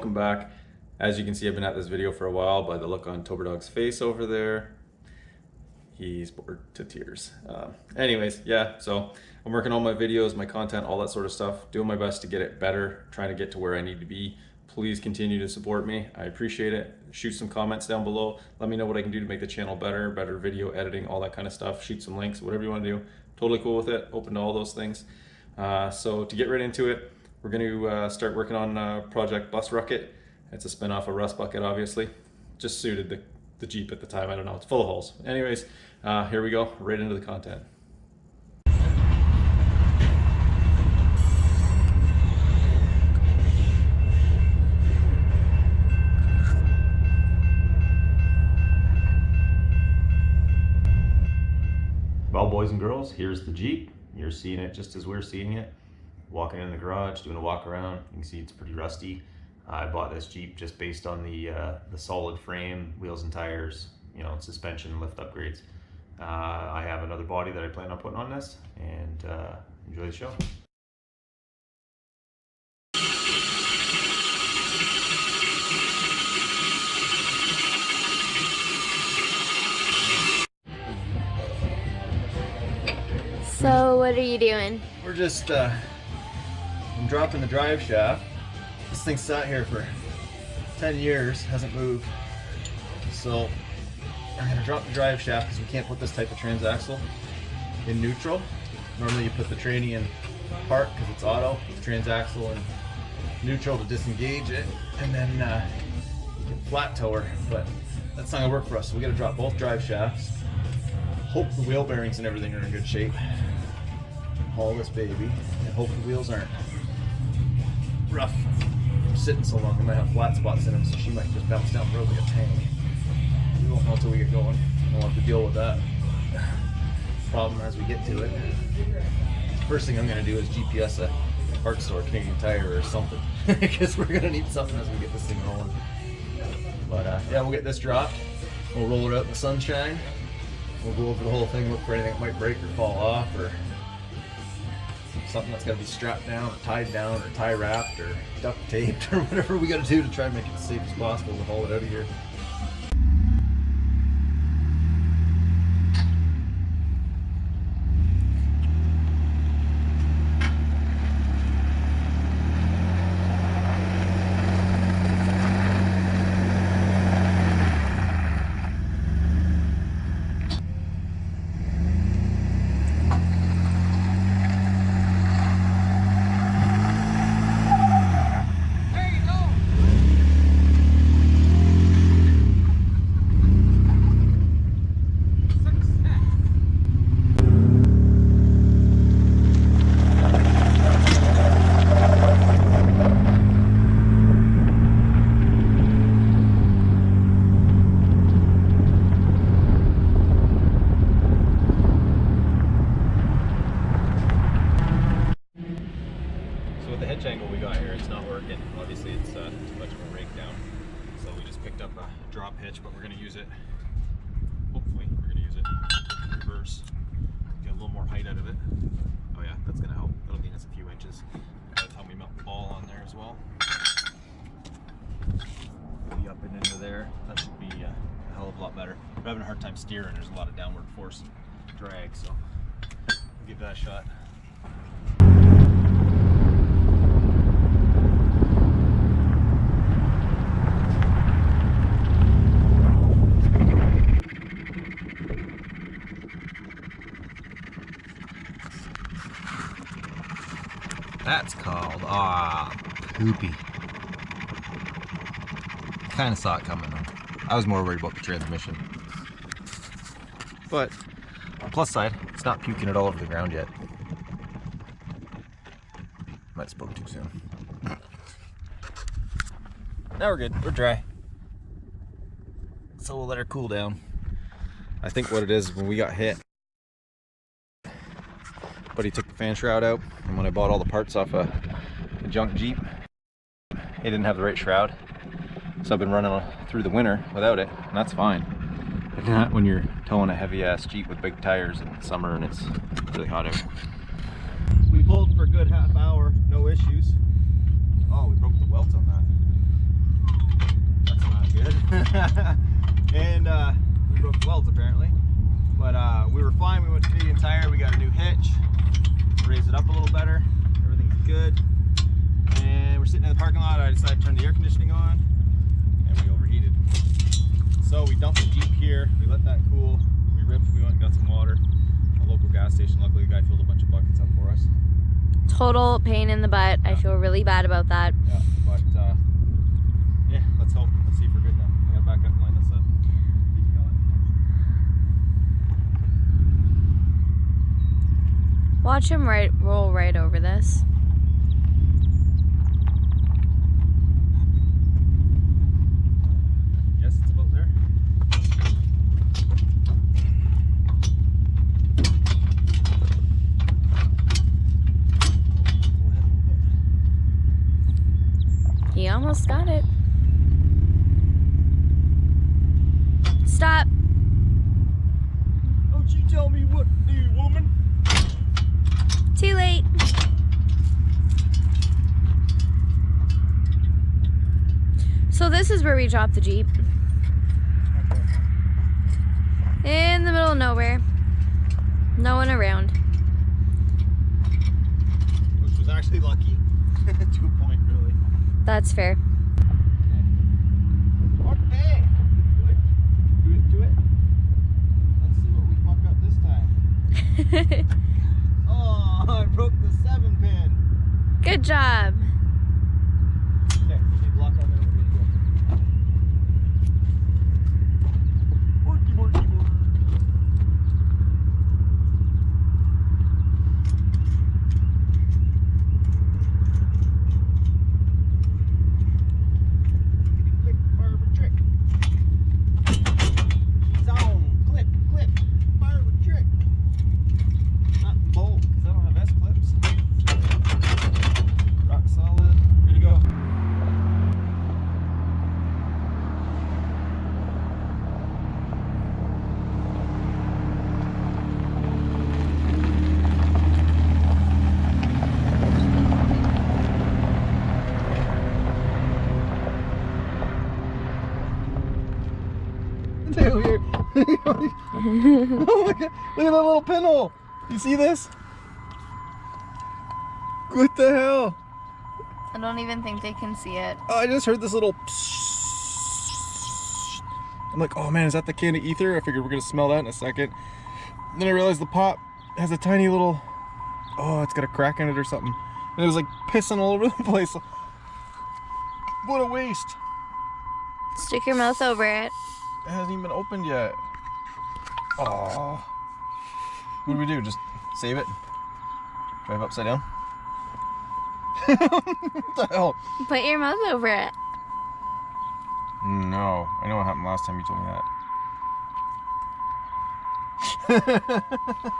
welcome back. As you can see, I've been at this video for a while by the look on Toberdog's face over there. He's bored to tears. Anyways, yeah, so I'm working on my videos, my content, all that sort of stuff, doing my best to get it better, trying to get to where I need to be. Please continue to support me. I appreciate it. Shoot some comments down below. Let me know what I can do to make the channel better video editing, all that kind of stuff. Shoot some links, whatever you want to do. Totally cool with it. Open to all those things. So to get right into it, we're going to start working on project Bust Rucket. It's a spin-off of Rust Bucket, obviously. Just suited the Jeep at the time. I don't know. It's full of holes. Anyways, here we go. Right into the content. Well, boys and girls, here's the Jeep. You're seeing it just as we're seeing it. Walking in the garage, doing a walk around. You can see it's pretty rusty. I bought this Jeep just based on the solid frame, wheels and tires, you know, suspension and lift upgrades. I have another body that I plan on putting on this, and enjoy the show. So what are you doing? We're just, I'm dropping the drive shaft. This thing sat here for 10 years, hasn't moved. So I'm gonna drop the drive shaft because we can't put this type of transaxle in neutral. Normally you put the tranny in park because it's auto, the transaxle in neutral to disengage it, and then you can flat tow her, but that's not gonna work for us. So we gotta drop both drive shafts. Hope the wheel bearings and everything are in good shape. Haul this baby, and hope the wheels aren't rough from sitting so long. They might have flat spots in them, so she might just bounce down the road like a tank. We won't know until we get going. We'll have to deal with that problem as we get to it. First thing I'm going to do is GPS a parts store, Canadian Tire or something, because we're going to need something as we get this thing rolling. But yeah, we'll get this dropped. We'll roll it out in the sunshine. We'll go over the whole thing, look for anything that might break or fall off, or something that's got to be strapped down or tied down or tie wrapped or duct taped or whatever we got to do to try and make it as safe as possible to haul it out of here. Angle we got here, it's not working. Obviously it's too much of a rake down, so we just picked up a drop hitch, but we're going to use it, hopefully we're going to use it in reverse, get a little more height out of it. Oh yeah, that's going to help. That'll gain us a few inches. That's how we mount the ball on there as well. Be up and into there. That should be a hell of a lot better. We're having a hard time steering. There's a lot of downward force and drag, so we'll give that a shot. That's called, poopy. Kind of saw it coming though. I was more worried about the transmission. But, on the plus side, it's not puking it all over the ground yet. Might have spoke too soon. Now we're good, we're dry. So we'll let her cool down. I think what it is, when we got hit, but he took the fan shroud out, and when I bought all the parts off a junk Jeep, it didn't have the right shroud, so I've been running through the winter without it, and that's fine. But not when you're towing a heavy ass Jeep with big tires in summer and it's really hot out. We pulled for a good half hour, no issues. Oh, we broke the welds on that. good. And we broke the welds apparently. But we were fine. We went to Canadian Tire. We got a new hitch. Raised it up a little better. Everything's good. And we're sitting in the parking lot. I decided to turn the air conditioning on, and we overheated. So we dumped the Jeep here. We let that cool. We ripped. We went and got some water. A local gas station. Luckily, the guy filled a bunch of buckets up for us. Total pain in the butt. Yeah. I feel really bad about that. Yeah, but yeah, let's hope. Let's see if we're good now. I gotta back up and line this up. Keep going. Watch him roll right over this. Yes, it's about there. He almost got it. Stop. Don't you tell me what to do, woman. Too late. So this is where we dropped the Jeep. In the middle of nowhere. No one around. Which was actually lucky. To a point, really. That's fair. Okay. Do it. Let's see what we fuck up this time. Oh, I broke the 7-pin. Good job. Okay, we need lock on there. Worky, worky, work. Click, barber trick. Zone, clip, barber trick. Not bolt, because I don't have S-clips. Rock solid. Ready to go. Look at that little pinhole. You see this? What the hell? I don't even think they can see it. Oh, I just heard this little I'm like, oh man, is that the can of ether? I figured we're gonna smell that in a second. Then I realized the pop has a tiny little, oh, it's got a crack in it or something. And it was like pissing all over the place. What a waste. Stick your mouth over it. It hasn't even been opened yet. Oh. What do? Just save it? Drive upside down? What the hell? Put your mouth over it. No. I know what happened last time you told me that.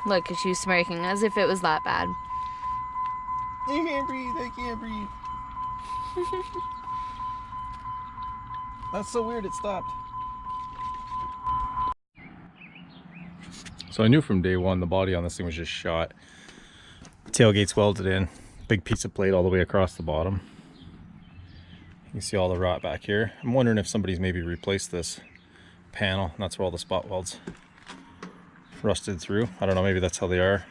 Look, she's smirking as if it was that bad. I can't breathe. I can't breathe. That's so weird. It stopped. So I knew from day one the body on this thing was just shot. Tailgate's welded in. Big piece of plate all the way across the bottom. You can see all the rot back here. I'm wondering if somebody's maybe replaced this panel. And that's where all the spot welds rusted through. I don't know, maybe that's how they are.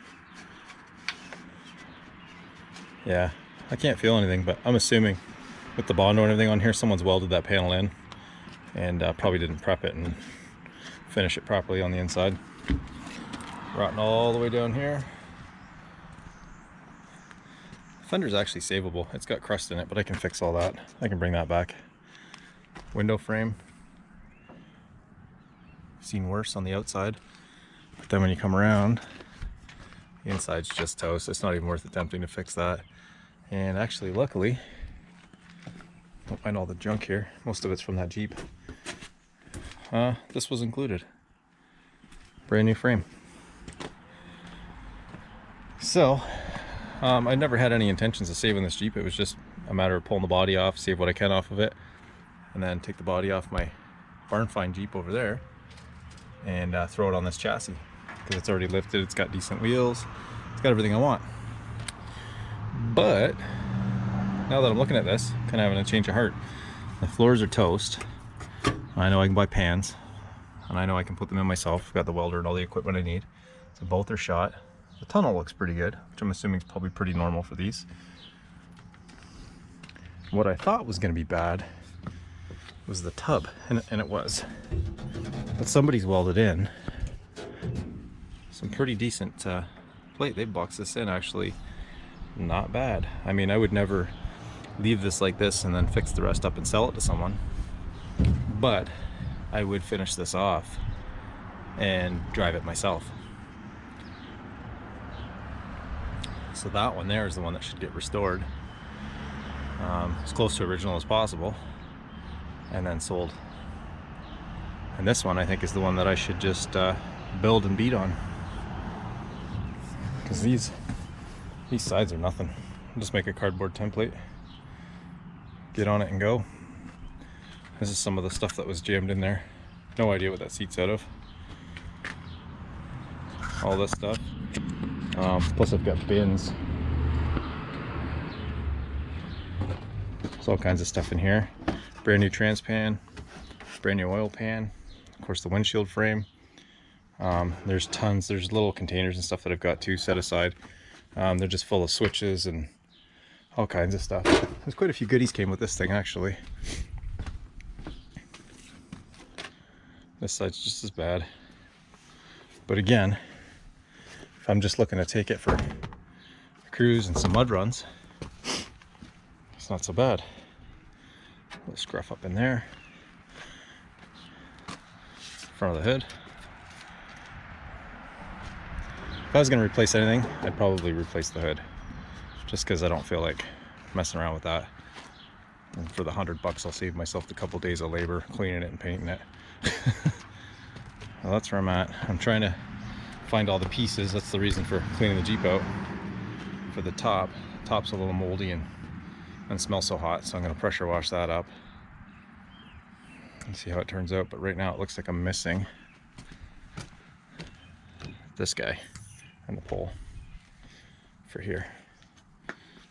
Yeah, I can't feel anything, but I'm assuming with the Bondo and everything on here, someone's welded that panel in and probably didn't prep it and finish it properly on the inside. Rotting all the way down here. Fender's actually savable. It's got crust in it, but I can fix all that. I can bring that back. Window frame. Seen worse on the outside. But then when you come around, the inside's just toast. It's not even worth attempting to fix that. And actually, luckily, don't find all the junk here. Most of it's from that Jeep. This was included. Brand new frame. So, I never had any intentions of saving this Jeep. It was just a matter of pulling the body off, save what I can off of it, and then take the body off my barn find Jeep over there and throw it on this chassis because it's already lifted. It's got decent wheels. It's got everything I want. But now that I'm looking at this, kind of having a change of heart. The floors are toast. I know I can buy pans, and I know I can put them in myself. I've got the welder and all the equipment I need. So both are shot. The tunnel looks pretty good, which I'm assuming is probably pretty normal for these. What I thought was going to be bad was the tub, and it was. But somebody's welded in some pretty decent plate. They boxed this in, actually. Not bad. I mean, I would never leave this like this and then fix the rest up and sell it to someone, but I would finish this off and drive it myself. So that one there is the one that should get restored as close to original as possible and then sold. And this one I think is the one that I should just build and beat on, because these sides are nothing. I'll just make a cardboard template, get on it and go. This is some of the stuff that was jammed in there. No idea what that seat's out of. All this stuff. Plus I've got bins. There's all kinds of stuff in here. Brand new trans pan, brand new oil pan, of course the windshield frame. There's tons, there's little containers and stuff that I've got too set aside. They're just full of switches and all kinds of stuff. There's quite a few goodies came with this thing, actually. This side's just as bad. But again, if I'm just looking to take it for a cruise and some mud runs, it's not so bad. A little scruff up in there. Front of the hood. If I was going to replace anything, I'd probably replace the hood, just because I don't feel like messing around with that. And for the $100 I'll save myself a couple days of labor cleaning it and painting it. Well, that's where I'm at. I'm trying to find all the pieces. That's the reason for cleaning the Jeep out. For the top, top's a little moldy and smells so hot, so I'm going to pressure wash that up and see how it turns out. But right now it looks like I'm missing this guy and the pole for here.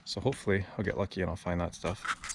So hopefully I'll get lucky and I'll find that stuff.